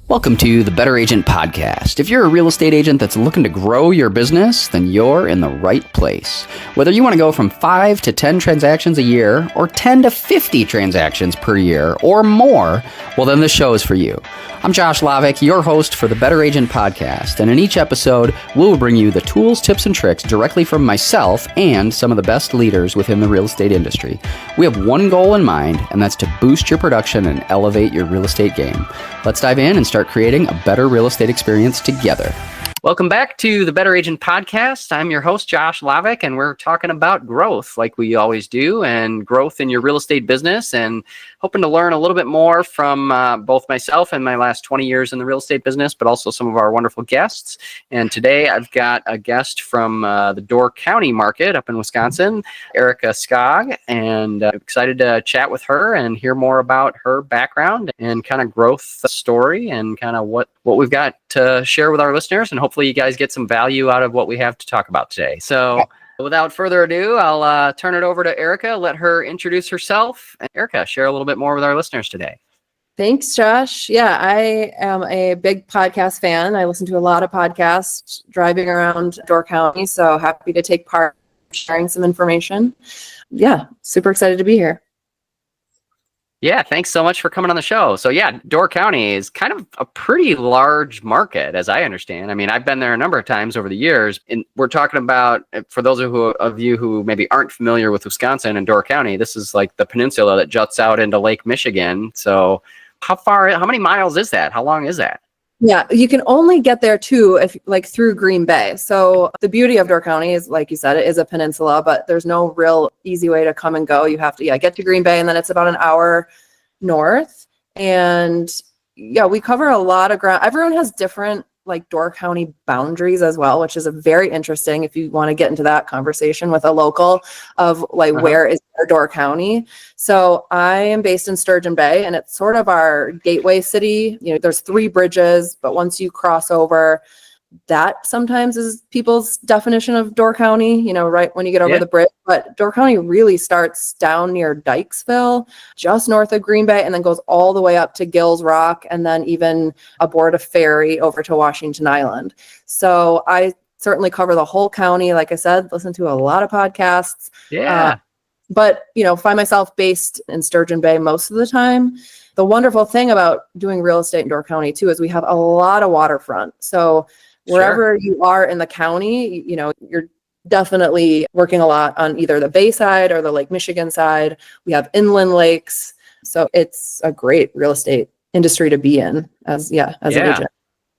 Welcome to the Better Agent Podcast. If you're a real estate agent that's looking to grow your business, then you're in the right place. Whether you want to go from 5 to 10 transactions a year, or 10 to 50 transactions per year, or more, well, then this show is for you. I'm Josh Lavik, your host for the Better Agent Podcast, and in each episode, we'll bring you the tools, tips, and tricks directly from myself and some of the best leaders within the real estate industry. We have one goal in mind, and that's to boost your production and elevate your real estate game. Let's dive in and start creating a better real estate experience together. Welcome back to the Better Agent Podcast. I'm your host, Josh Lavik, and we're talking about growth like we always do, and growth in your real estate business, and hoping to learn a little bit more from both myself and my last 20 years in the real estate business, but also some of our wonderful guests. And today I've got a guest from the Door County market up in Wisconsin, Erika Skogg, and I'm excited to chat with her and hear more about her background and kind of growth story and kind of what we've got to share with our listeners, and hopefully you guys get some value out of what we have to talk about today. So without further ado, I'll turn it over to Erika, let her introduce herself. And Erika, share a little bit more with our listeners today. Thanks, Josh. Yeah, I am a big podcast fan. I listen to a lot of podcasts driving around Door County, so happy to take part in sharing some information. Yeah, super excited to be here. Yeah, thanks so much for coming on the show. So yeah, Door County is kind of a pretty large market, as I understand. I mean, I've been there a number of times over the years, and we're talking about, for those of you who maybe aren't familiar with Wisconsin and Door County, this is like the peninsula that juts out into Lake Michigan. So how many miles is that? How long is that? Yeah, you can only get there too if through Green Bay. So the beauty of Door County is, like you said, it is a peninsula, but there's no real easy way to come and go. You have to get to Green Bay, and then it's about an hour north. And yeah, we cover a lot of ground. Everyone has different Door County boundaries as well, which is a very interesting if you want to get into that conversation with a local of where is their Door County. So I am based in Sturgeon Bay, and it's sort of our gateway city. There's 3 bridges, but once you cross over, that sometimes is people's definition of Door County, right when you get over the bridge. But Door County really starts down near Dykesville, just north of Green Bay, and then goes all the way up to Gills Rock, and then even aboard a ferry over to Washington Island. So I certainly cover the whole county. Like I said, listen to a lot of podcasts. But find myself based in Sturgeon Bay most of the time. The wonderful thing about doing real estate in Door County too is we have a lot of waterfront. So wherever you are in the county, you're definitely working a lot on either the Bay side or the Lake Michigan side. We have inland lakes. So it's a great real estate industry to be in as an agent.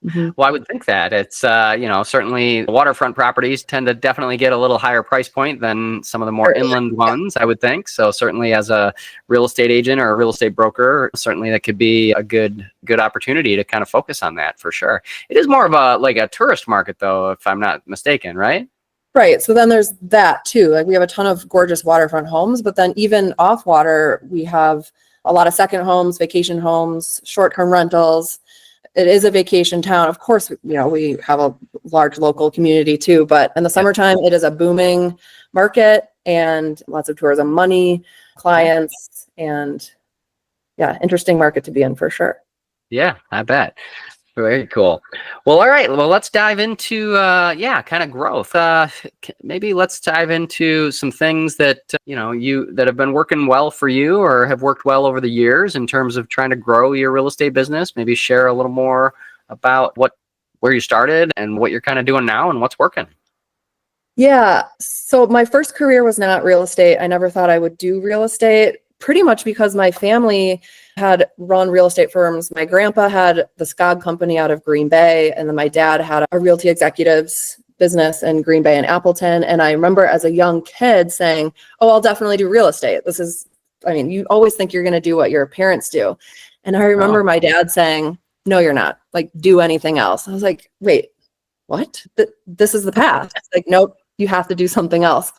Mm-hmm. Well, I would think that it's, certainly waterfront properties tend to definitely get a little higher price point than some of the more inland ones, I would think. So certainly as a real estate agent or a real estate broker, certainly that could be a good opportunity to kind of focus on that for sure. It is more of a tourist market though, if I'm not mistaken, right? Right. So then there's that too. We have a ton of gorgeous waterfront homes, but then even off water, we have a lot of second homes, vacation homes, short-term rentals. It is a vacation town. Of course, we have a large local community too, but in the summertime, it is a booming market and lots of tourism money, clients, and interesting market to be in for sure. Yeah, I bet. Very cool. Well, all right. Well, let's dive into, kind of growth. Maybe let's dive into some things that, that have been working well for you or have worked well over the years in terms of trying to grow your real estate business. Maybe share a little more about where you started and what you're kind of doing now and what's working. Yeah. So my first career was not real estate. I never thought I would do real estate, pretty much because my family had run real estate firms. My grandpa had the Skogg company out of Green Bay, and then my dad had a realty executives business in Green Bay and Appleton. And I remember as a young kid saying, oh, I'll definitely do real estate. You always think you're going to do what your parents do. And I remember my dad saying, no, you're not. Do anything else. I was like, wait, what? This is the path. Nope, you have to do something else.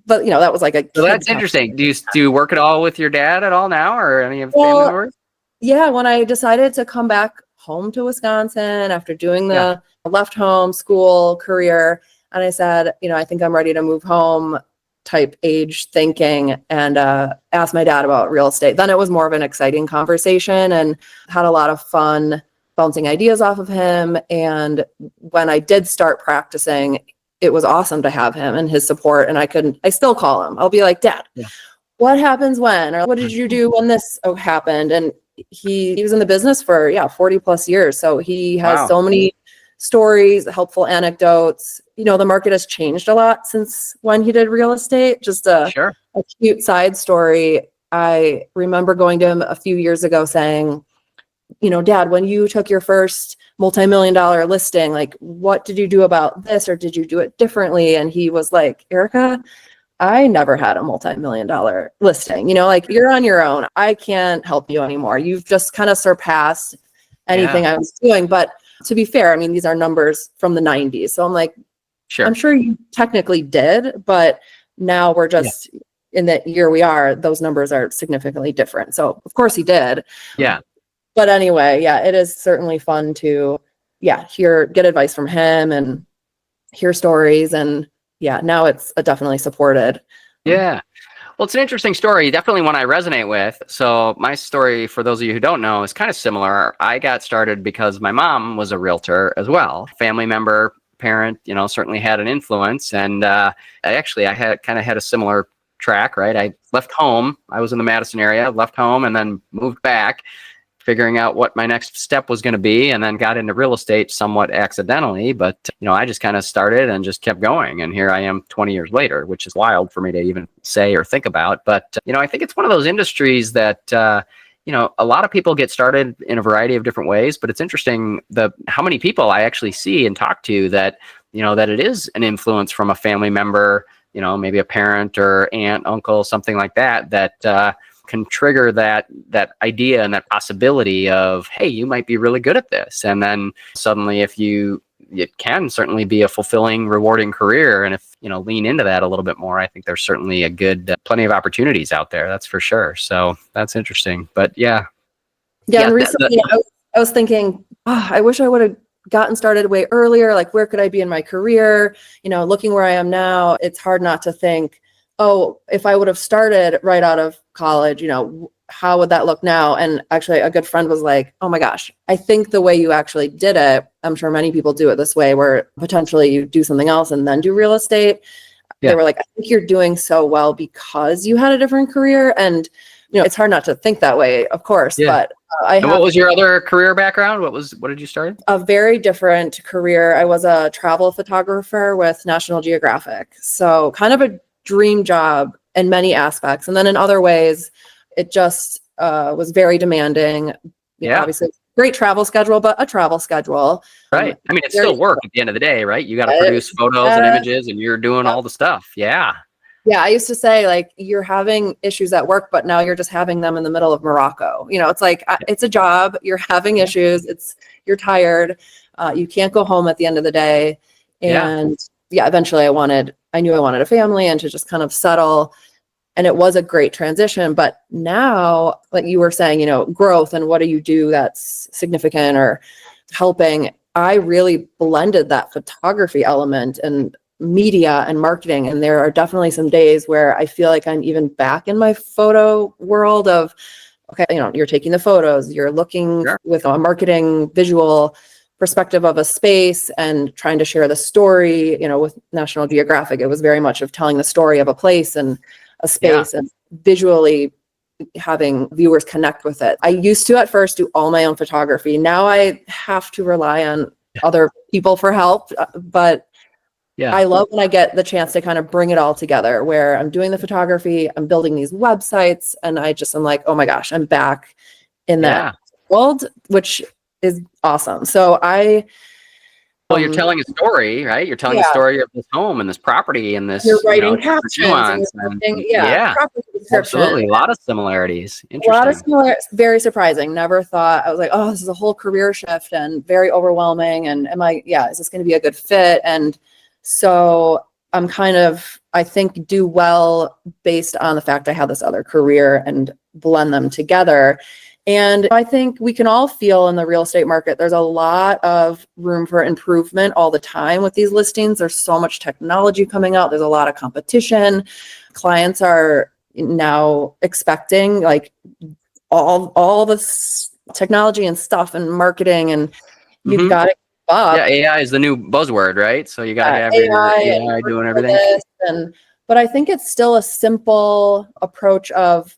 But that was So that's interesting. Do you work at all with your dad at all now, or any of the family members? Yeah, when I decided to come back home to Wisconsin after doing the left home school career, and I said, I think I'm ready to move home type age thinking, and asked my dad about real estate. Then it was more of an exciting conversation and had a lot of fun bouncing ideas off of him. And when I did start practicing, it was awesome to have him and his support. And I still call him. I'll be like, Dad, what happens when, or what did you do when this happened? And he was in the business for 40 plus years. So he has so many stories, helpful anecdotes. The market has changed a lot since when he did real estate. Just a cute side story. I remember going to him a few years ago saying, Dad, when you took your first multi-million-dollar listing, like, what did you do about this, or did you do it differently? And he was like, Erika, I never had a multi-million-dollar listing. Like, you're on your own. I can't help you anymore. You've just kind of surpassed anything I was doing. But to be fair, I mean, these are numbers from the 90s. So I'm like, I'm sure you technically did, but now we're just in the year we are, those numbers are significantly different. So of course he did. Yeah. But anyway, it is certainly fun to, get advice from him and hear stories. And now it's definitely supported. Yeah. Well, it's an interesting story. Definitely one I resonate with. So my story, for those of you who don't know, is kind of similar. I got started because my mom was a realtor as well. Family member, parent, certainly had an influence. And I had a similar track, right? I left home. I was in the Madison area, left home, and then moved back, figuring out what my next step was going to be, and then got into real estate somewhat accidentally. But, I just kind of started and just kept going. And here I am 20 years later, which is wild for me to even say or think about. But, I think it's one of those industries that, a lot of people get started in a variety of different ways, but it's interesting how many people I actually see and talk to that, that it is an influence from a family member, maybe a parent or aunt, uncle, something like that, can trigger that idea and that possibility of, hey, you might be really good at this. And then suddenly it can certainly be a fulfilling, rewarding career. And if, lean into that a little bit more, I think there's certainly a good, plenty of opportunities out there. That's for sure. So that's interesting, but and recently I was thinking, I wish I would have gotten started way earlier. Like, where could I be in my career? Looking where I am now, it's hard not to think, oh, if I would have started right out of college, how would that look now? And actually a good friend was like, oh my gosh, I think the way you actually did it, I'm sure many people do it this way, where potentially you do something else and then do real estate. They were like, I think you're doing so well because you had a different career. And, it's hard not to think that way, of course, but what was your other career background? What did you start? A very different career. I was a travel photographer with National Geographic. So kind of a dream job in many aspects. And then in other ways, it just was very demanding. Obviously, great travel schedule, but a travel schedule. Right. I mean, it's still work at the end of the day, right? You got to produce photos and images, and you're doing all the stuff. Yeah. Yeah, I used to say, like, you're having issues at work, but now you're just having them in the middle of Morocco. It's like, it's a job. You're having issues. You're tired. You can't go home at the end of the day. And eventually I knew I wanted a family and to just kind of settle. And it was a great transition. But now, like you were saying, growth and what do you do that's significant or helping? I really blended that photography element and media and marketing. And there are definitely some days where I feel like I'm even back in my photo world of, okay, you're taking the photos, you're looking with a marketing visual perspective of a space and trying to share the story. With National Geographic, it was very much of telling the story of a place and a space and visually having viewers connect with it. I used to at first do all my own photography. Now I have to rely on other people for help, but I love when I get the chance to kind of bring it all together, where I'm doing the photography, I'm building these websites, and I'm like, oh my gosh, I'm back in that world, which is awesome. So you're telling a story, right? You're telling the story of this home and this property and this. You're writing captions. Absolutely. A lot of similarities. Interesting. A lot of similarities. Very surprising. Never thought. I was like, oh, this is a whole career shift and very overwhelming. And is this going to be a good fit? And so I'm I think do well based on the fact I have this other career and blend them together. And I think we can all feel in the real estate market, there's a lot of room for improvement all the time with these listings. There's so much technology coming out. There's a lot of competition. Clients are now expecting like all the technology and stuff and marketing, and you've Hmm. got to keep up. Yeah, AI is the new buzzword, right? So you got to have your AI and AI doing for everything. this, but I think it's still a simple approach of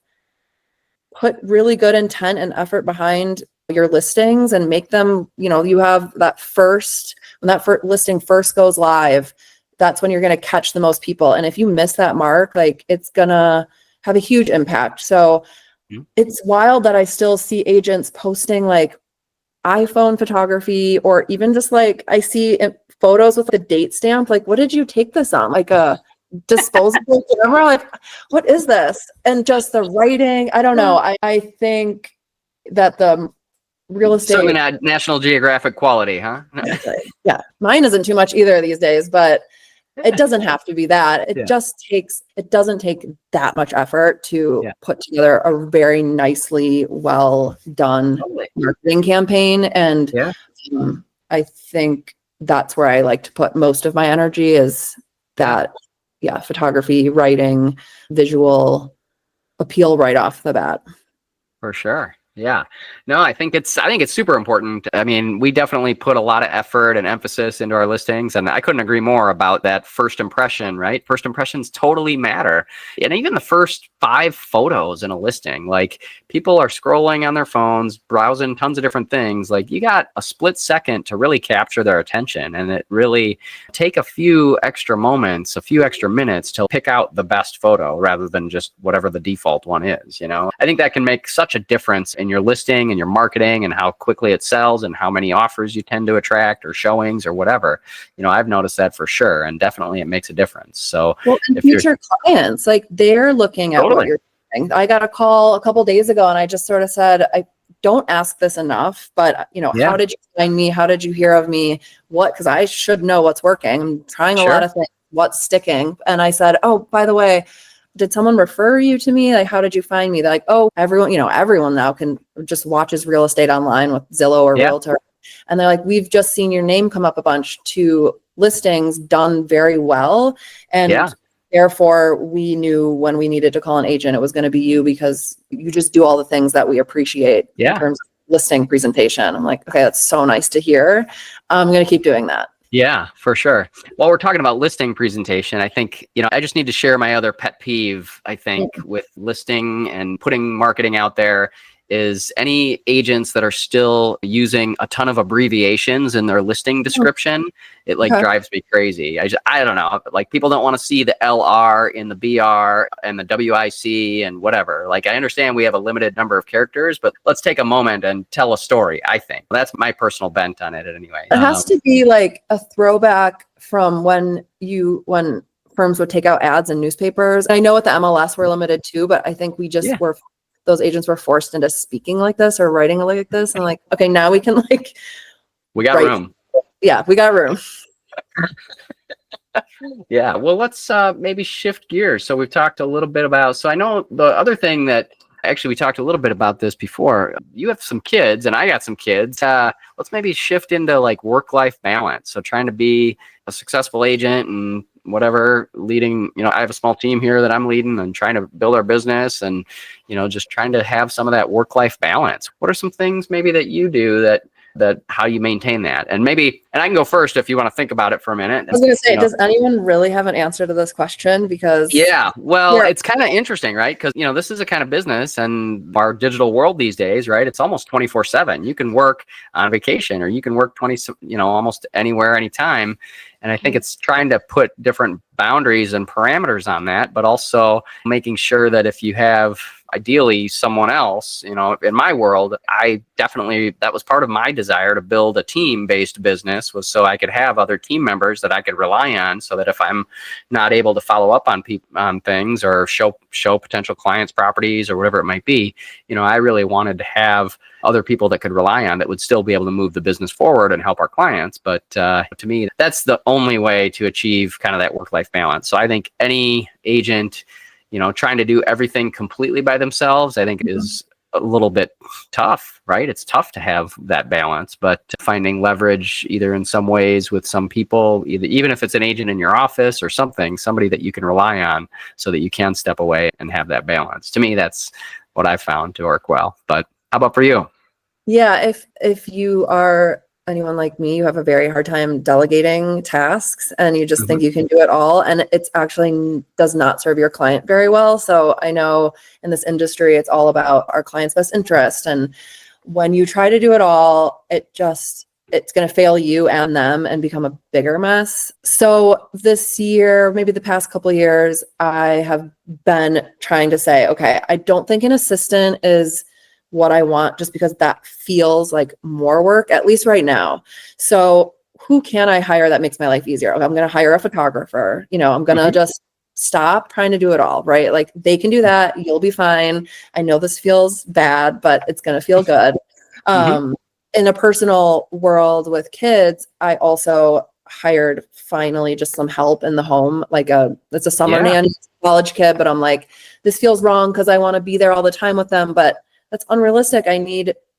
put really good intent and effort behind your listings and make them, you have that when that first listing first goes live, that's when you're going to catch the most people. And if you miss that mark, like it's going to have a huge impact. So Mhm. it's wild that I still see agents posting like iPhone photography, or even just like I see photos with the date stamp. Like, what did you take this on? Like a disposable camera? Like, what is this? And just the writing. I don't know. I think that the real Certainly estate, not National Geographic quality, huh? yeah, mine isn't too much either these days, but it doesn't have to be that. Yeah. It doesn't take that much effort to Yeah. put together a very nicely well done Totally. marketing campaign. And Yeah. I think that's where I like to put most of my energy is that, yeah, photography, writing, visual appeal right off the bat. For sure. Yeah. No, I think it's super important. I mean, we definitely put a lot of effort and emphasis into our listings, and I couldn't agree more about that first impression, right? First impressions totally matter. And even the first 5 photos in a listing, like people are scrolling on their phones, browsing tons of different things. Like you got a split second to really capture their attention, and it really take a few extra moments, a few extra minutes to pick out the best photo rather than just whatever the default one is, I think that can make such a difference in your listing and your marketing and how quickly it sells and how many offers you tend to attract or showings or whatever. I've noticed that for sure, and definitely it makes a difference. So And if you're future clients, like they're looking at what totally, you're doing. I got a call a couple days ago and I just sort of said, I don't ask this enough, but yeah, how did you find me? How did you hear of me? Because I should know what's working. I'm trying a lot sure, of things, what's sticking. And I said, oh, by the way, did someone refer you to me? Like, how did you find me? They're like, oh, everyone now can just watches real estate online with Zillow or yeah, Realtor. And they're like, we've just seen your name come up a bunch to listings done very well. And yeah, therefore, we knew when we needed to call an agent, it was going to be you because you just do all the things that we appreciate in yeah. terms of listing presentation. I'm like, okay, that's so nice to hear. I'm going to keep doing that. Yeah, for sure. While we're talking about listing presentation, I think, I just need to share my other pet peeve, I think, with listing and putting marketing out there is any agents that are still using a ton of abbreviations in their listing description. It Okay. drives me crazy. I don't know. Like people don't want to see the LR in the BR and the WIC and whatever. Like I understand we have a limited number of characters, but let's take a moment and tell a story. I think that's my personal bent on it anyway. It has to be like a throwback from when firms would take out ads in newspapers. I know at the MLS we're limited too, but I think we just Yeah. those agents were forced into speaking like this or writing like this. And like, okay, now we can We got write. room. Yeah, we got room. Yeah. Well, let's maybe shift gears. So we've talked a little bit about, so I know the other thing that actually we talked a little bit about this before. You have some kids and I got some kids. Let's maybe shift into like work-life balance. So trying to be a successful agent and whatever, leading, I have a small team here that I'm leading and trying to build our business and, just trying to have some of that work-life balance. What are some things maybe that you do that how you maintain that? And I can go first if you want to think about it for a minute. I was going to say, does anyone really have an answer to this question? Because Yeah, well, it's kind of interesting, right? Because, this is a kind of business and our digital world these days, right? It's almost 24/7. You can work on vacation or you can work almost anywhere, anytime. And I think it's trying to put different boundaries and parameters on that, but also making sure that if you have ideally someone else, in my world, that was part of my desire to build a team-based business, was so I could have other team members that I could rely on, so that if I'm not able to follow up on things or show potential clients properties or whatever it might be, I really wanted to have other people that could rely on that would still be able to move the business forward and help our clients. But to me, that's the only way to achieve kind of that work-life balance. So I think any agent, trying to do everything completely by themselves, I think is a little bit tough, right? It's tough to have that balance, but finding leverage either in some ways with some people, even if it's an agent in your office or somebody that you can rely on so that you can step away and have that balance. To me, that's what I've found to work well. But how about for you? Yeah, if you are anyone like me, you have a very hard time delegating tasks and you just think Mhm. you can do it all, and it's actually does not serve your client very well. So I know in this industry, it's all about our client's best interest. And when you try to do it all, it's going to fail you and them and become a bigger mess. So this year, maybe the past couple of years, I have been trying to say, okay, I don't think an assistant is what I want just because that feels like more work, at least right now. So who can I hire that makes my life easier? Okay, I'm going to hire a photographer. I'm going to Mhm. just stop trying to do it all, right? Like they can do that. You'll be fine. I know this feels bad, but it's going to feel good. Mhm. Um, in a personal world with kids, I also hired finally just some help in the home. It's a summer Yeah. nanny, college kid, but I'm like, this feels wrong because I want to be there all the time with them, but that's unrealistic.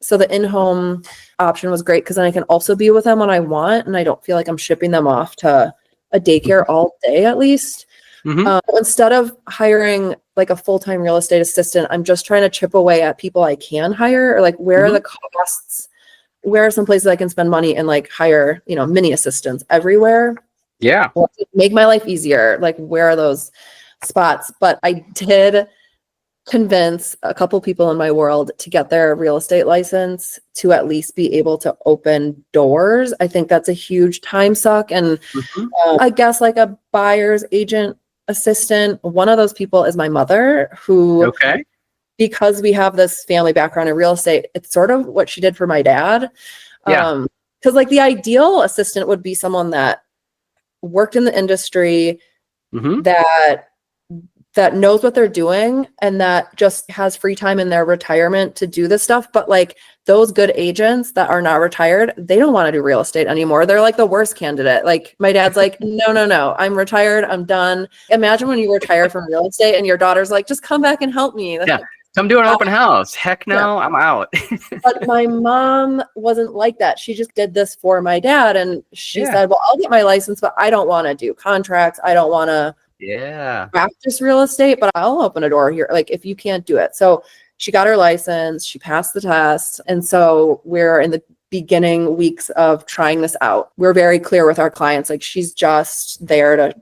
So the in-home option was great because then I can also be with them when I want, and I don't feel like I'm shipping them off to a daycare Mhm. all day at least. Mhm. Instead of hiring like a full-time real estate assistant, I'm just trying to chip away at people I can hire, or like where are Mhm. the costs, where are some places I can spend money and like hire, mini assistants everywhere Yeah. or make my life easier. Like where are those spots? But I did convince a couple people in my world to get their real estate license to at least be able to open doors. I think that's a huge time suck. And Mhm. I guess like a buyer's agent assistant, one of those people is my mother, who, Okay. because we have this family background in real estate, it's sort of what she did for my dad. Yeah. Because like the ideal assistant would be someone that worked in the industry, Mhm. that knows what they're doing and that just has free time in their retirement to do this stuff. But like those good agents that are not retired, they don't want to do real estate anymore. They're like the worst candidate. Like my dad's like, no, no, no, I'm retired. I'm done. Imagine when you retire from real estate and your daughter's like, just come back and help me. Yeah. Like, Come do an open house. Heck yeah. no, I'm out. But my mom wasn't like that. She just did this for my dad. And she Yeah. said, well, I'll get my license, but I don't want to do contracts. I don't want to Yeah. practice real estate, but I'll open a door here. Like if you can't do it. So she got her license, she passed the test. And so we're in the beginning weeks of trying this out. We're very clear with our clients. Like she's just there to,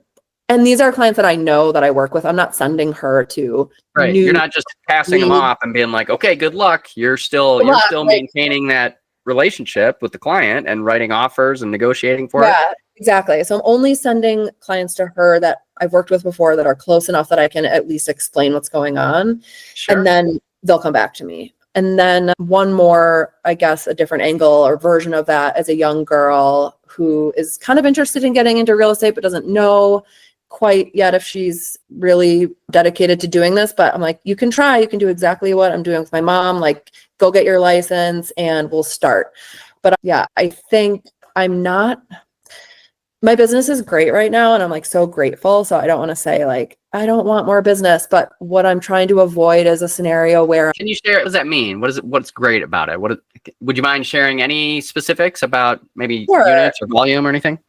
and these are clients that I know that I work with. I'm not sending her to Right. You're new not just passing them leads. off and being like, okay, good luck. You're still Like, maintaining that relationship with the client and writing offers and negotiating for it. yeah, exactly. So I'm only sending clients to her that I've worked with before that are close enough that I can at least explain what's going on. And Sure. then they'll come back to me. And then one more, I guess, a different angle or version of that is a young girl who is kind of interested in getting into real estate, but doesn't know quite yet if she's really dedicated to doing this. But I'm like, you can try, you can do exactly what I'm doing with my mom. Like, go get your license and we'll start. But yeah, I think I'm not, my business is great right now and I'm like so grateful. So I don't want to say like, I don't want more business, but what I'm trying to avoid is a scenario where Can you share? What does that mean? What is it? What's great about it? Would you mind sharing any specifics about maybe sure. units or volume or anything?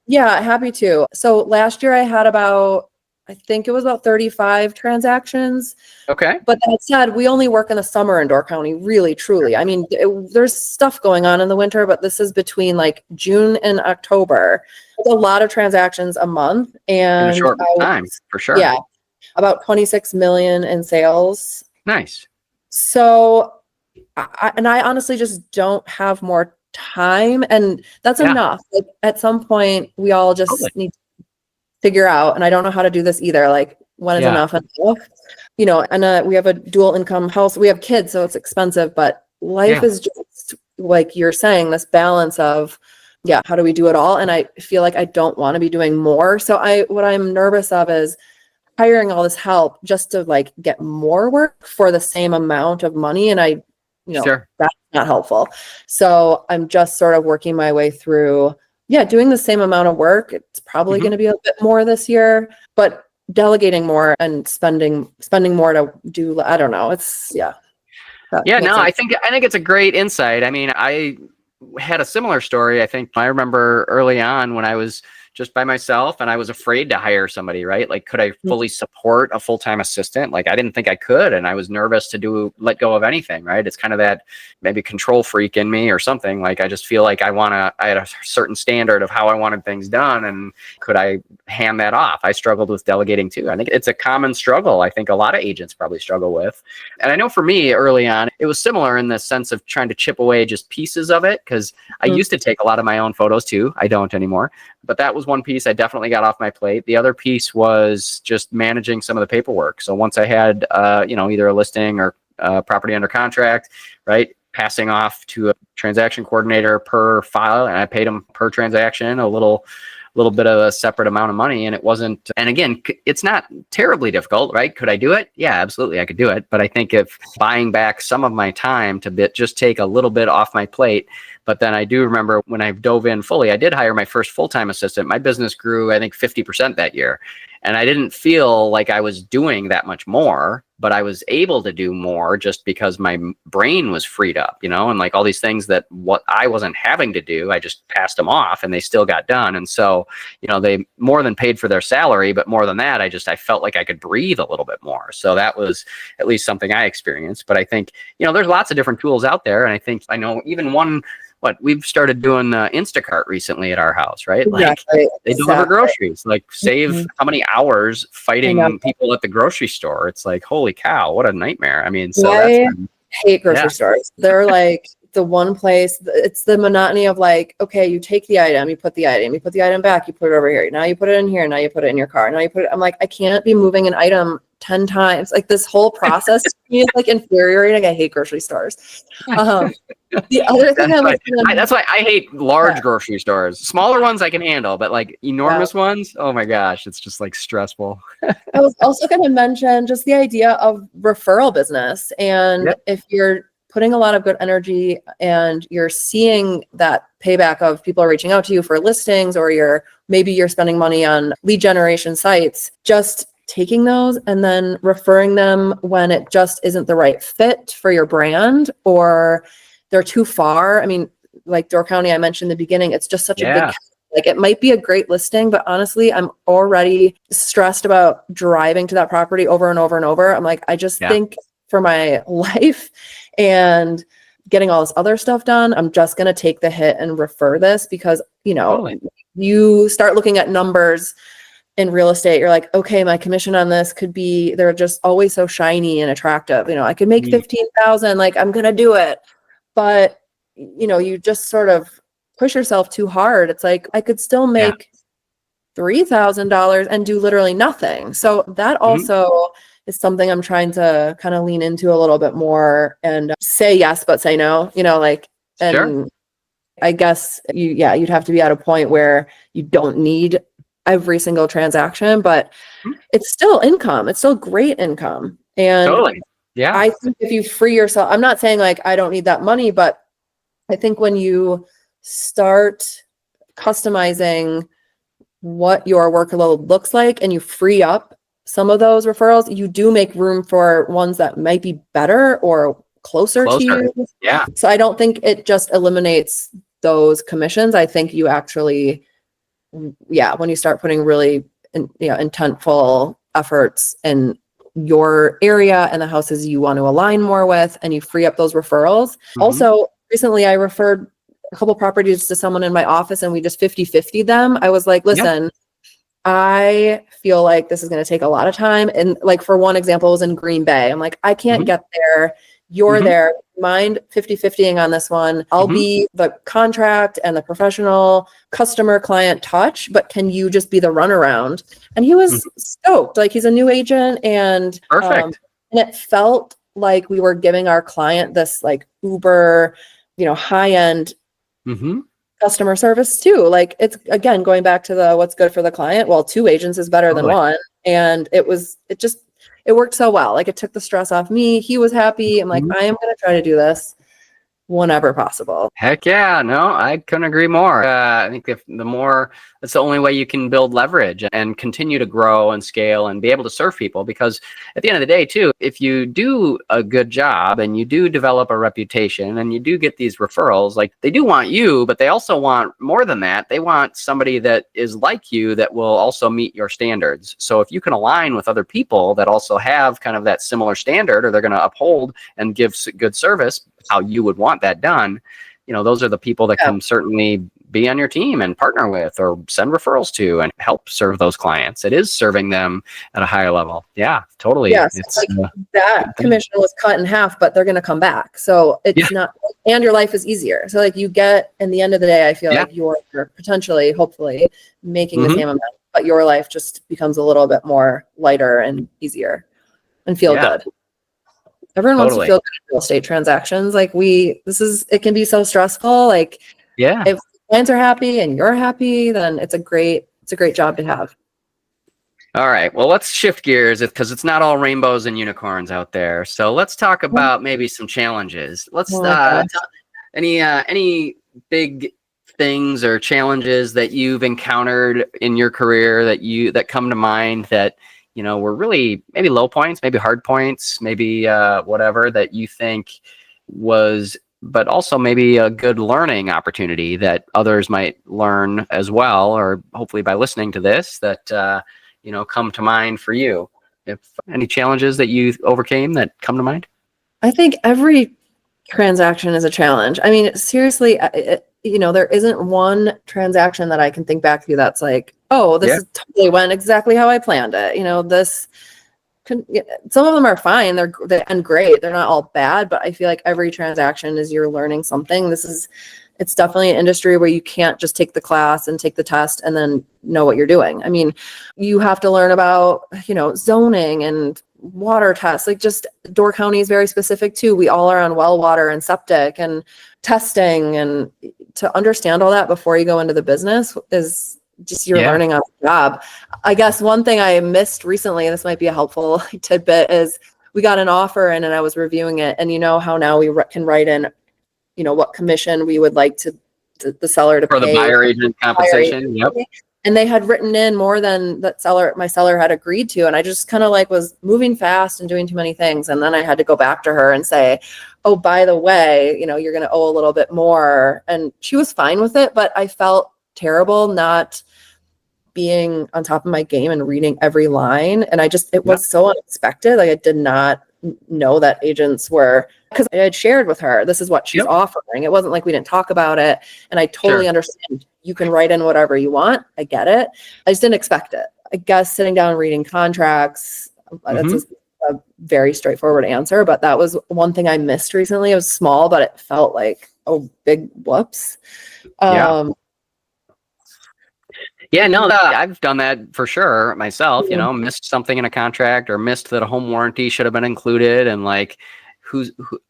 Yeah, happy to. So last year I had about, I think it was about 35 transactions. Okay. But that said, we only work in the summer in Door County, really, truly. I mean, there's stuff going on in the winter, but this is between like June and October. It's a lot of transactions a month. In a And short time, for sure. yeah, about 26 million in sales. Nice. So, I honestly just don't have more time. And that's Yeah. enough. Like, at some point, we all Totally. just need to figure out, and I don't know how to do this either. Like, when is Yeah. enough enough? And we have a dual income house. We have kids, so it's expensive, but life Yeah. is just like you're saying, this balance of, yeah, how do we do it all? And I feel like I don't want to be doing more. So what I'm nervous of is hiring all this help just to like get more work for the same amount of money. And Sure. that's not helpful. So I'm just sort of working my way through, yeah, doing the same amount of work. It's probably Hmm. going to be a bit more this year, but delegating more and spending more to do, I don't know. It's, yeah, that Yeah. makes No, sense. I think it's a great insight. I mean, I had a similar story. I think I remember early on when I was just by myself, and I was afraid to hire somebody, right? Like, could I fully support a full-time assistant? Like, I didn't think I could, and I was nervous to let go of anything, right? It's kind of that maybe control freak in me or something. Like, I just feel like I had a certain standard of how I wanted things done, and could I hand that off? I struggled with delegating too. I think it's a common struggle. I think a lot of agents probably struggle with. And I know for me early on, it was similar in the sense of trying to chip away just pieces of it, because I used to take a lot of my own photos too. I don't anymore. But that was one piece I definitely got off my plate. The other piece was just managing some of the paperwork. So once I had, either a listing or property under contract, right, passing off to a transaction coordinator per file, and I paid them per transaction a little bit of a separate amount of money. And it wasn't, and again, it's not terribly difficult, right? Could I do it? Yeah, absolutely, I could do it. But I think if buying back some of my time to just take a little bit off my plate. But then I do remember when I dove in fully, I did hire my first full-time assistant. My business grew, I think, 50% that year. And I didn't feel like I was doing that much more, but I was able to do more just because my brain was freed up, and like all these things that what I wasn't having to do, I just passed them off and they still got done. And so, they more than paid for their salary, but more than that, I felt like I could breathe a little bit more. So that was at least something I experienced. But I think, there's lots of different tools out there. And I know even we've started doing Instacart recently at our house, right? Like they deliver groceries, like save how many hours fighting people at the grocery store. It's like, holy cow, what a nightmare. I mean, so I hate grocery stores. They're like the one place, it's the monotony of like, okay, you take the item, you put the item back, you put it over here. Now you put it in here. Now you put it in your car. Now you put it, I'm like, I can't be moving an item 10 times. Like this whole process to me is like infuriating. I hate grocery stores. The other thing that's why I hate large grocery stores. Smaller ones I can handle, but like enormous ones, oh my gosh, it's just like stressful. I was also going to mention just the idea of referral business. And if you're putting a lot of good energy and you're seeing that payback of people are reaching out to you for listings, or maybe you're spending money on lead generation sites, just taking those and then referring them when it just isn't the right fit for your brand or they're too far. I mean, like Door County, I mentioned in the beginning, it's just such a big, like it might be a great listing, but honestly, I'm already stressed about driving to that property over and over and over. I'm like, I just think for my life and getting all this other stuff done, I'm just going to take the hit and refer this because, you start looking at numbers in real estate, you're like, okay, my commission on this could be, they're just always so shiny and attractive. I could make 15,000, like I'm going to do it. But, you just sort of push yourself too hard. It's like, I could still make $3,000 and do literally nothing. So that also is something I'm trying to kind of lean into a little bit more and say yes, but say no, and I guess you'd have to be at a point where you don't need every single transaction, but it's still income. It's still great income. And I think if you free yourself, I'm not saying like, I don't need that money, but I think when you start customizing what your workload looks like and you free up some of those referrals, you do make room for ones that might be better or closer. To you. Yeah. So I don't think it just eliminates those commissions. I think you actually, when you start putting really, intentful efforts in your area and the houses you want to align more with, and you free up those referrals. Also, recently I referred a couple properties to someone in my office and we just 50-50 them. I was like, listen, I feel like this is going to take a lot of time. And like, for one example, it was in Green Bay. I'm like, I can't get there. You're there. Mind 50-50ing on this one. I'll be the contract and the professional customer client touch, but can you just be the runaround? And he was stoked. Like, he's a new agent and perfect. And it felt like we were giving our client this like uber, high-end customer service too. Like, it's again, going back to the, what's good for the client. Well, 2 agents is better than one. And it worked so well. Like, it took the stress off me. He was happy. I'm like, I am going to try to do this. whenever possible. Heck yeah, no, I couldn't agree more. I think if the more, that's the only way you can build leverage and continue to grow and scale and be able to serve people. Because at the end of the day, too, if you do a good job and you do develop a reputation and you do get these referrals, like they do want you, but they also want more than that. They want somebody that is like you that will also meet your standards. So if you can align with other people that also have kind of that similar standard, or they're going to uphold and give good service how you would want that done, those are the people that can certainly be on your team and partner with or send referrals to and help serve those clients. It is serving them at a higher level. Yeah, totally. Yes, that commission was cut in half, but they're going to come back. So it's not, and your life is easier. So like you get, in the end of the day, I feel like you're potentially, hopefully making the same amount, but your life just becomes a little bit more lighter and easier and feel good. Everyone wants to feel good in real estate transactions. Like it can be so stressful. Like, if clients are happy and you're happy, then it's a great job to have. All right. Well, let's shift gears because it's not all rainbows and unicorns out there. So let's talk about maybe some challenges. Let's any big things or challenges that you've encountered in your career that come to mind that were really maybe low points, maybe hard points, maybe whatever that you think was, but also maybe a good learning opportunity that others might learn as well, or hopefully by listening to this that, come to mind for you. If any challenges that you overcame that come to mind? I think every transaction is a challenge. I mean, seriously, there isn't one transaction that I can think back to that's like, oh, this is totally went exactly how I planned it. Some of them are fine. They end great. They're not all bad, but I feel like every transaction is you're learning something. It's definitely an industry where you can't just take the class and take the test and then know what you're doing. I mean, you have to learn about, zoning and water tests. Like, just Door County is very specific too. We all are on well water and septic and testing, and to understand all that before you go into the business is just you're learning on the job. I guess one thing I missed recently, and this might be a helpful tidbit, is we got an offer in and I was reviewing it, and how now we can write in what commission we would like to the seller to pay. For the buyer agent compensation. Yep. And they had written in more than my seller had agreed to. And I just kind of was moving fast and doing too many things. And then I had to go back to her and say, oh, by the way, you're going to owe a little bit more. And she was fine with it, but I felt terrible not being on top of my game and reading every line. And it was so unexpected. Like, I did not know that agents were, because I had shared with her, this is what she's offering. It wasn't like we didn't talk about it. And I totally understand. You can write in whatever you want. I get it. I just didn't expect it. I guess sitting down and reading contracts, that's a very straightforward answer, but that was one thing I missed recently. It was small, but it felt like a big whoops. I've done that for sure myself, missed something in a contract or missed that a home warranty should have been included, and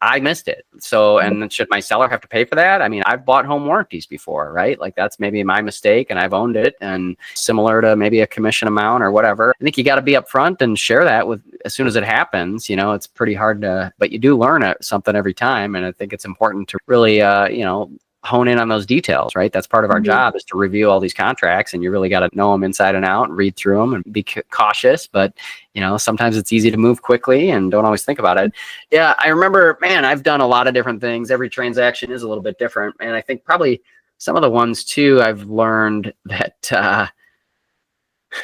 I missed it. So, and should my seller have to pay for that? I mean, I've bought home warranties before, right? Like, that's maybe my mistake and I've owned it, and similar to maybe a commission amount or whatever. I think you got to be upfront and share that as soon as it happens. It's pretty hard but you do learn something every time. And I think it's important to really, hone in on those details, right? That's part of our job, is to review all these contracts, and you really got to know them inside and out and read through them and be cautious. But, sometimes it's easy to move quickly and don't always think about it. Yeah, I remember, man, I've done a lot of different things. Every transaction is a little bit different. And I think probably some of the ones too, I've learned that,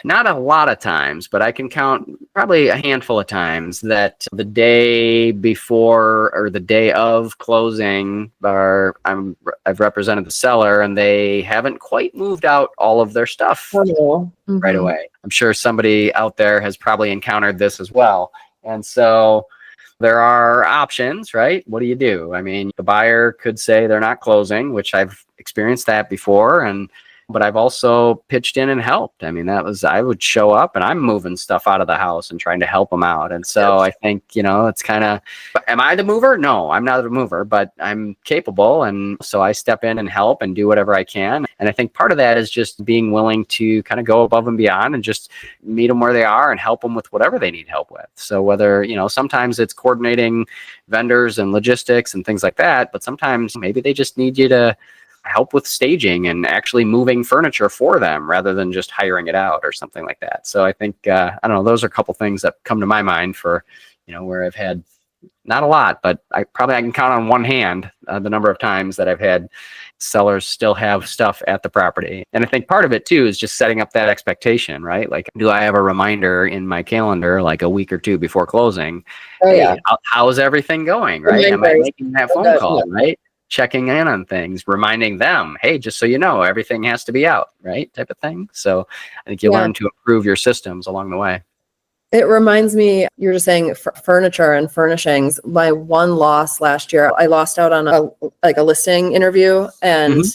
not a lot of times, but I can count probably a handful of times that the day before or the day of closing, I've represented the seller and they haven't quite moved out all of their stuff right away. I'm sure somebody out there has probably encountered this as well. And so there are options, right? What do you do? I mean, the buyer could say they're not closing, which I've experienced that before. And but I've also pitched in and helped. I mean, I would show up and I'm moving stuff out of the house and trying to help them out. And so I think, it's kind of, am I the mover? No, I'm not the mover, but I'm capable. And so I step in and help and do whatever I can. And I think part of that is just being willing to kind of go above and beyond and just meet them where they are and help them with whatever they need help with. So whether, sometimes it's coordinating vendors and logistics and things like that, but sometimes maybe they just need you to help with staging and actually moving furniture for them rather than just hiring it out or something like that. So I think, I don't know, those are a couple things that come to my mind for, where I've had not a lot, but I can count on one hand the number of times that I've had sellers still have stuff at the property. And I think part of it too is just setting up that expectation, right? Like, do I have a reminder in my calendar like a week or two before closing? Hey, how's everything going, right? Am I making that phone call, right? Checking in on things, reminding them, hey, just so you know, everything has to be out, right? Type of thing. So I think you learn to improve your systems along the way. It reminds me, you're just saying furniture and furnishings. My one loss last year, I lost out on a listing interview. And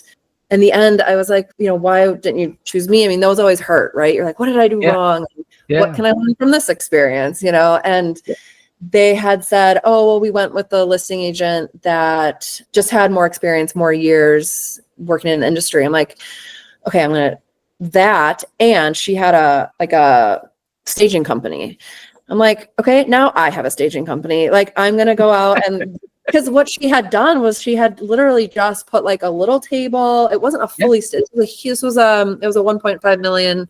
in the end, I was like, why didn't you choose me? I mean, those always hurt, right? You're like, what did I do wrong? What can I learn from this experience? And they had said, oh, well, we went with the listing agent that just had more experience, more years working in the industry. I'm like, okay, I'm going to that. And she had a staging company. I'm like, okay, now I have a staging company. Like, I'm going to go out and because what she had done was she had literally just put like a little table. It wasn't a fully staged. This was it was a $1.5 million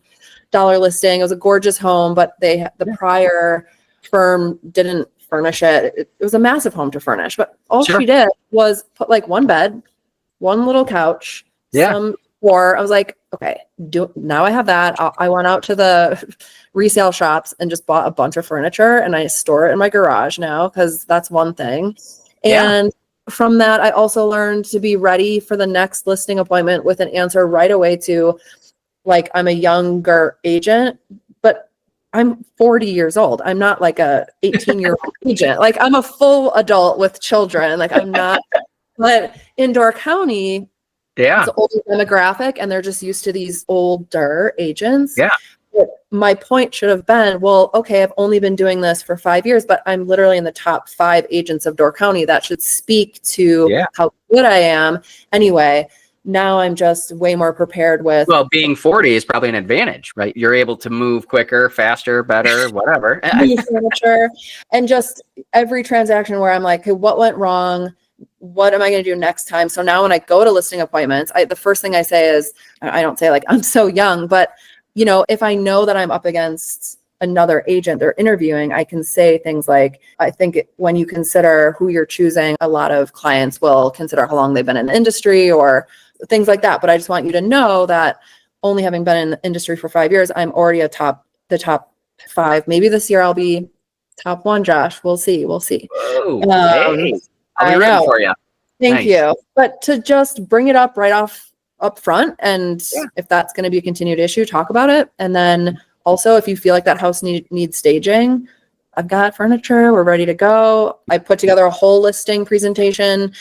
listing. It was a gorgeous home, but the prior firm didn't furnish it. It was a massive home to furnish, but all she did was put like one bed, one little couch, some floor. I was like, okay, now I have that. I went out to the resale shops and just bought a bunch of furniture and I store it in my garage now because that's one thing. And from that, I also learned to be ready for the next listing appointment with an answer right away to like, I'm a younger agent, but I'm 40 years old. I'm not like a 18-year-old agent. Like, I'm a full adult with children. Like, I'm not, but in Door County, it's an older demographic and they're just used to these older agents. But my point should have been, well, okay, I've only been doing this for 5 years, but I'm literally in the top 5 agents of Door County. That should speak to how good I am. Anyway, now I'm just way more prepared with. Well, being 40 is probably an advantage, right? You're able to move quicker, faster, better, whatever. Furniture and just every transaction where I'm like, hey, what went wrong? What am I going to do next time? So now when I go to listing appointments, the first thing I say is, I don't say like, I'm so young, but if I know that I'm up against another agent they're interviewing, I can say things like, I think when you consider who you're choosing, a lot of clients will consider how long they've been in the industry or things like that. But I just want you to know that only having been in the industry for 5 years, I'm already the top 5. Maybe this year I'll be top 1, Josh. We'll see. Whoa, hey, I'll be rooting for you. Thank you. But to just bring it up right up front, and if that's going to be a continued issue, talk about it. And then also, if you feel like that house needs staging, I've got furniture. We're ready to go. I put together a whole listing presentation.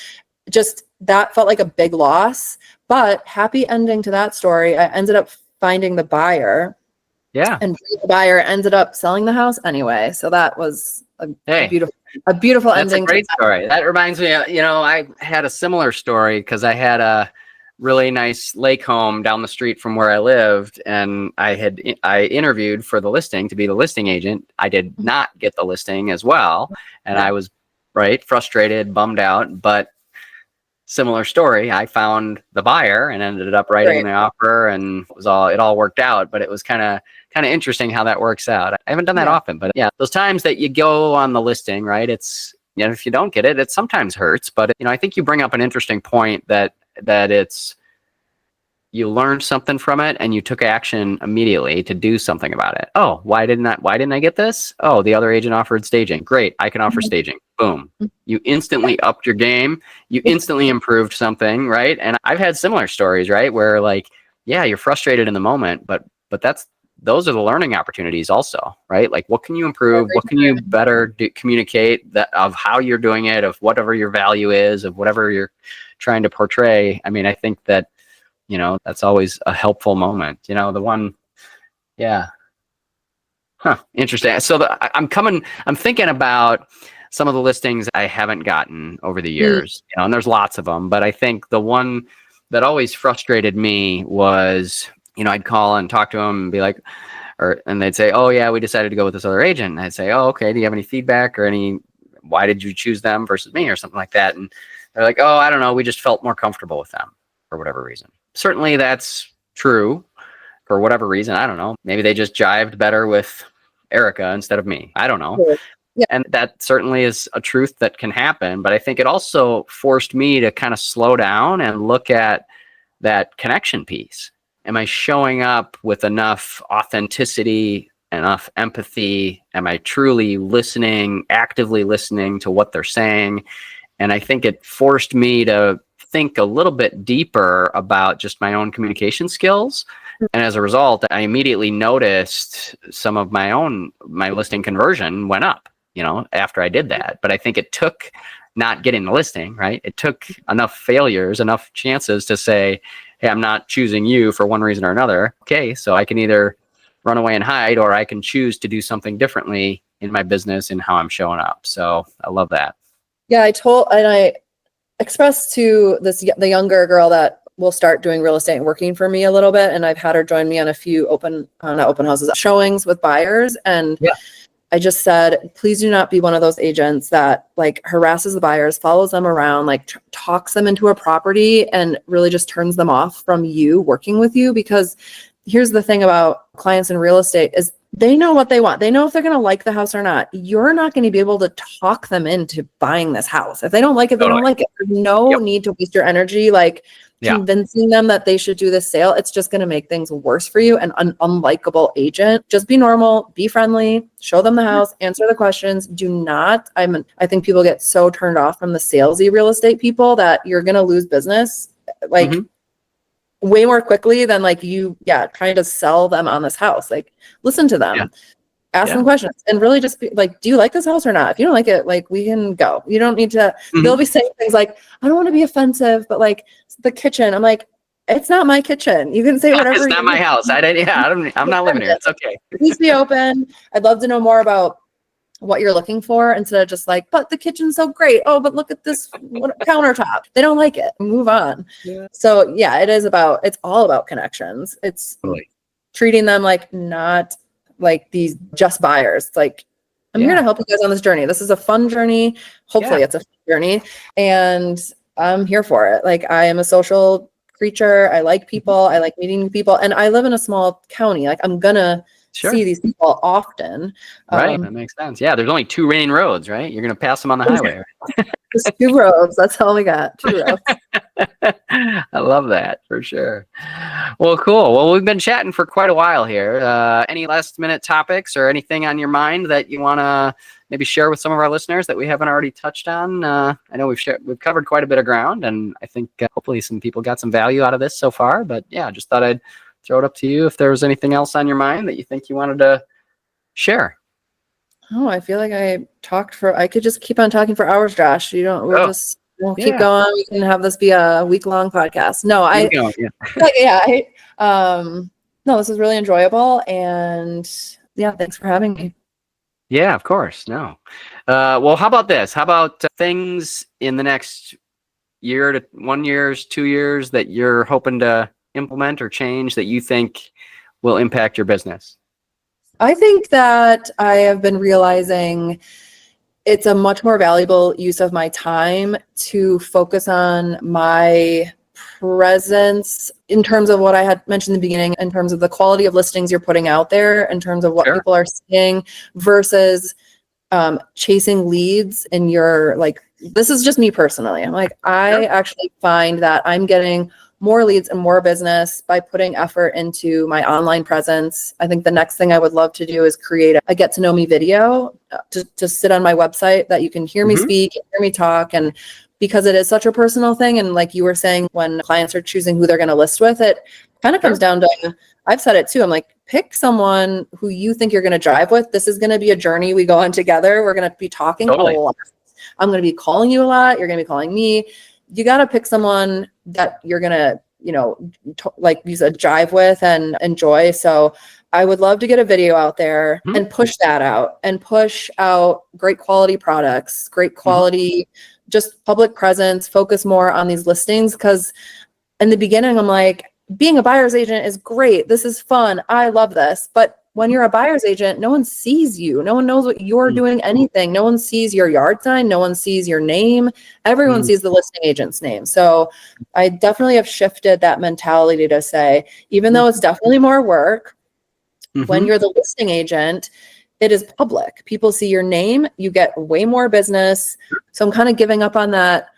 Just that felt like a big loss, but happy ending to that story. I ended up finding the buyer. And the buyer ended up selling the house anyway. So that was a beautiful That's ending. A great story. That reminds me, I had a similar story because I had a really nice lake home down the street from where I lived, and I interviewed for the listing to be the listing agent. I did not get the listing as well, and I was frustrated, bummed out, but similar story. I found the buyer and ended up writing the offer, and it all worked out. But it was kind of interesting how that works out. I haven't done that often, but those times that you go on the listing, right? It's if you don't get it, it sometimes hurts. But I think you bring up an interesting point that it's you learned something from it and you took action immediately to do something about it. Oh, why didn't I get this? Oh, the other agent offered staging. Great, I can offer staging. Boom. You instantly upped your game. You instantly improved something, right? And I've had similar stories, right? Where like, you're frustrated in the moment, but those are the learning opportunities also, right? Like, what can you improve? What can you better communicate of how you're doing it, of whatever your value is, of whatever you're trying to portray. I mean, I think that That's always a helpful moment. The one, yeah. Huh. Interesting. So I'm thinking about some of the listings I haven't gotten over the years, and there's lots of them, but I think the one that always frustrated me was, I'd call and talk to them and be like, and they'd say, oh yeah, we decided to go with this other agent. And I'd say, oh, okay. Do you have any feedback or why did you choose them versus me or something like that? And they're like, oh, I don't know. We just felt more comfortable with them for whatever reason. Certainly that's true for whatever reason. I don't know. Maybe they just jived better with Erika instead of me. I don't know. Yeah. And that certainly is a truth that can happen. But I think it also forced me to kind of slow down and look at that connection piece. Am I showing up with enough authenticity, enough empathy? Am I truly listening, actively listening to what they're saying? And I think it forced me to think a little bit deeper about just my own communication skills. And as a result, I immediately noticed some of my listing conversion went up, after I did that. But I think it took not getting the listing, right? It took enough failures, enough chances to say, hey, I'm not choosing you for one reason or another. Okay, so I can either run away and hide, or I can choose to do something differently in my business and how I'm showing up. So I love that. Yeah, I expressed to the younger girl that will start doing real estate and working for me a little bit. And I've had her join me on a few not open houses, showings with buyers. And I just said, please do not be one of those agents that harasses the buyers, follows them around, talks them into a property and really just turns them off from you working with you. Because here's the thing about clients in real estate is they know what they want. They know if they're going to like the house or not. You're not going to be able to talk them into buying this house. If they don't like it, they don't like it. There's no need to waste your energy convincing them that they should do this sale. It's just going to make things worse for you. And an unlikable agent. Just be normal, be friendly, show them the house, answer the questions. Do not. I think people get so turned off from the salesy real estate people that you're going to lose business way more quickly than trying to sell them on this house. Listen to them. Ask them questions and really just be do you like this house or not? If you don't like it, we can go. You don't need to, they'll be saying things like, I don't want to be offensive, but the kitchen. I'm like, it's not my kitchen. You can say whatever. It's not my house. I'm not living here. It's okay. Please be open. I'd love to know more about what you're looking for instead of just but the kitchen's so great. Oh, but look at this countertop. They don't like it. Move on. Yeah. So it's all about connections. It's treating them not these just buyers. I'm here to help you guys on this journey. This is a fun journey. Hopefully it's a fun journey. And I'm here for it. I am a social creature. I like people. I like meeting people. And I live in a small county. I'm gonna see these people often. Right. That makes sense. Yeah. There's only 2 main roads, right? You're going to pass them on the highway. Just 2 roads. That's all we got. 2 roads. I love that for sure. Well, cool. Well, we've been chatting for quite a while here. Any last minute topics or anything on your mind that you want to maybe share with some of our listeners that we haven't already touched on? I know we've covered quite a bit of ground, and I think hopefully some people got some value out of this so far. But yeah, just thought I'd throw it up to you if there was anything else on your mind that you think you wanted to share. Oh, I feel like I could just keep on talking for hours, Josh. We'll keep going. We can have this be a week-long podcast. No, no, this is really enjoyable. And thanks for having me. Yeah, of course. No. Well, how about this? How about things in the next year to 1 year, 2 years that you're hoping to implement or change that you think will impact your business? I think that I have been realizing it's a much more valuable use of my time to focus on my presence in terms of what I had mentioned in the beginning, in terms of the quality of listings you're putting out there, in terms of what people are seeing versus chasing leads in your this is just me personally. I actually find that I'm getting more leads and more business by putting effort into my online presence. I think the next thing I would love to do is create a get to know me video to sit on my website that you can hear me speak, hear me talk. And because it is such a personal thing, and like you were saying, when clients are choosing who they're going to list with, it kind of comes down to, I've said it too, I'm like, pick someone who you think you're going to drive with. This is going to be a journey we go on together. We're going to be talking a lot. I'm going to be calling you a lot. You're going to be calling me. You got to pick someone that you're going to, like you said, jive with and enjoy. So I would love to get a video out there and push that out and push out great quality products, great quality, just public presence, focus more on these listings. Because in the beginning, I'm like, being a buyer's agent is great. This is fun. I love this. But when you're a buyer's agent, no one sees you. No one knows what you're doing, anything. No one sees your yard sign. No one sees your name. Everyone sees the listing agent's name. So I definitely have shifted that mentality to say, even though it's definitely more work, when you're the listing agent, it is public. People see your name, you get way more business. So I'm kind of giving up on that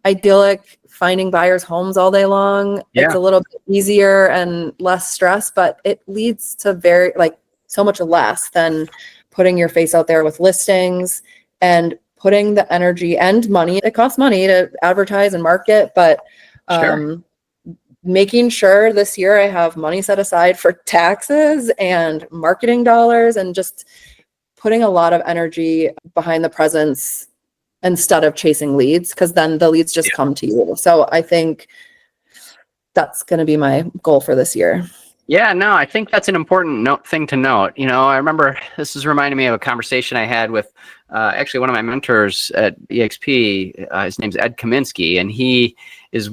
idyllic finding buyers' homes all day long. It's a little bit easier and less stress, but it leads to so much less than putting your face out there with listings and putting the energy and money. It costs money to advertise and market, but making sure this year I have money set aside for taxes and marketing dollars and just putting a lot of energy behind the presence instead of chasing leads, because then the leads just come to you. So I think that's going to be my goal for this year. Yeah, no, I think that's an important thing to note. I remember this is reminding me of a conversation I had with actually one of my mentors at EXP. His name's Ed Kaminsky, and he is,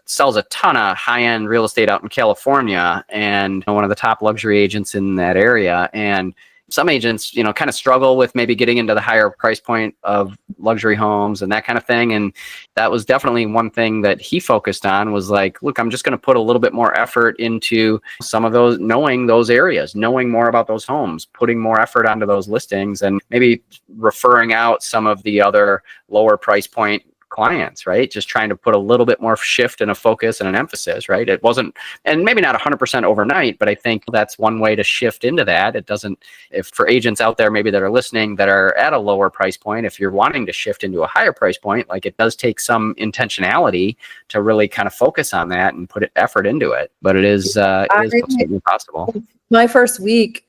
sells a ton of high-end real estate out in California, and one of the top luxury agents in that area. And some agents, kind of struggle with maybe getting into the higher price point of luxury homes and that kind of thing. And that was definitely one thing that he focused on, was like, look, I'm just going to put a little bit more effort into some of those, knowing those areas, knowing more about those homes, putting more effort onto those listings, and maybe referring out some of the other lower price point clients, right? Just trying to put a little bit more shift and a focus and an emphasis, right? It wasn't, and maybe not 100% overnight, but I think that's one way to shift into that. It doesn't, if for agents out there maybe that are listening that are at a lower price point, if you're wanting to shift into a higher price point, like, it does take some intentionality to really kind of focus on that and put effort into it. But it is absolutely possible. Not my first week,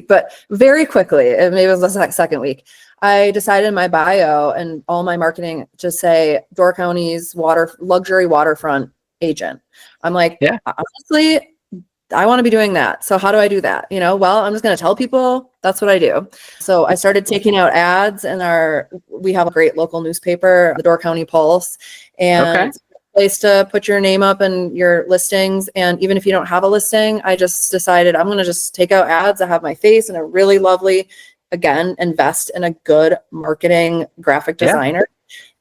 but very quickly, maybe it was the second week, I decided in my bio and all my marketing to say Door County's luxury waterfront agent. I'm like, honestly, I want to be doing that. So how do I do that? Well, I'm just going to tell people that's what I do. So I started taking out ads in we have a great local newspaper, the Door County Pulse, and it's a place to put your name up and your listings. And even if you don't have a listing, I just decided I'm going to just take out ads. I have my face and a really lovely, again, invest in a good marketing graphic designer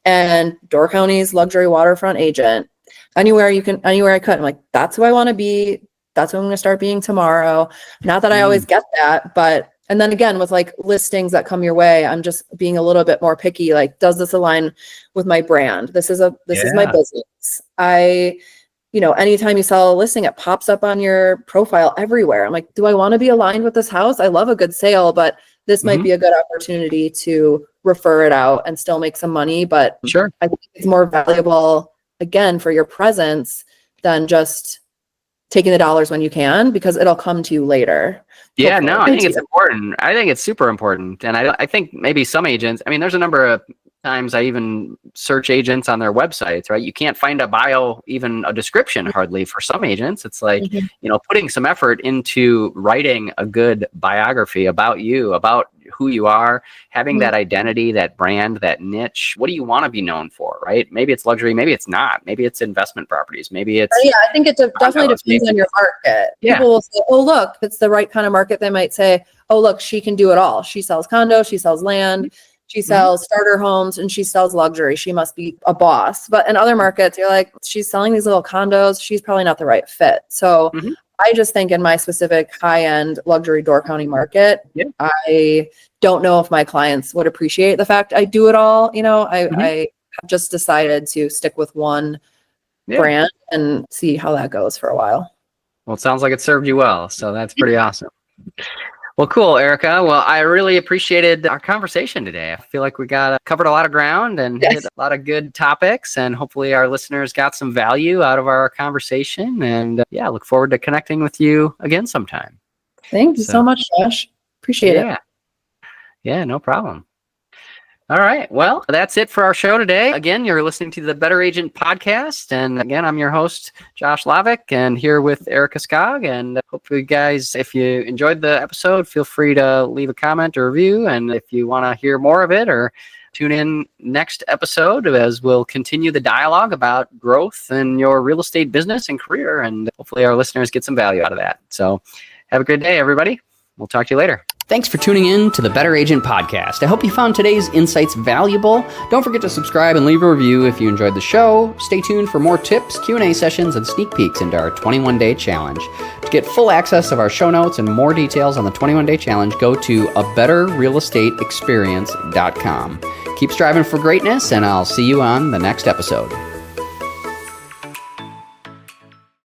and Door County's luxury waterfront agent. Anywhere I could. I'm like, that's who I want to be. That's who I'm going to start being tomorrow. Not that I always get that, but, and then again, with like listings that come your way, I'm just being a little bit more picky. Like, does this align with my brand? This is my business. Anytime you sell a listing, it pops up on your profile everywhere. I'm like, do I want to be aligned with this house? I love a good sale, but this might be a good opportunity to refer it out and still make some money. But I think it's more valuable, again, for your presence than just taking the dollars when you can, because it'll come to you later. Yeah, no, I think it's important. I think it's super important. And I think maybe some agents, there's a number of times I even search agents on their websites, right? You can't find a bio, even a description hardly for some agents. It's like, putting some effort into writing a good biography about you, about who you are, having that identity, that brand, that niche. What do you want to be known for, right? Maybe it's luxury, maybe it's not. Maybe it's investment properties. Maybe it's... I think it definitely depends on your market. People will say, oh, look, it's the right kind of market. They might say, oh, look, she can do it all. She sells condos, she sells land, she sells starter homes, and she sells luxury. She must be a boss. But in other markets, you're like, she's selling these little condos. She's probably not the right fit. So I just think in my specific high-end luxury Door County market, I don't know if my clients would appreciate the fact I do it all. I just decided to stick with one brand and see how that goes for a while. Well, it sounds like it served you well. So that's pretty awesome. Well, cool, Erika. Well, I really appreciated our conversation today. I feel like we covered a lot of ground and hit a lot of good topics, and hopefully our listeners got some value out of our conversation. And look forward to connecting with you again sometime. Thank you so much, Josh. Appreciate it. Yeah, no problem. All right. Well, that's it for our show today. Again, you're listening to the Better Agent Podcast. And again, I'm your host, Josh Lavik, and here with Erika Skogg. And hopefully, guys, if you enjoyed the episode, feel free to leave a comment or review. And if you want to hear more of it, or tune in next episode as we'll continue the dialogue about growth in your real estate business and career. And hopefully our listeners get some value out of that. So have a good day, everybody. We'll talk to you later. Thanks for tuning in to the Better Agent Podcast. I hope you found today's insights valuable. Don't forget to subscribe and leave a review if you enjoyed the show. Stay tuned for more tips, Q&A sessions, and sneak peeks into our 21-day challenge. To get full access of our show notes and more details on the 21-day challenge, go to abetterrealestateexperience.com. Keep striving for greatness, and I'll see you on the next episode.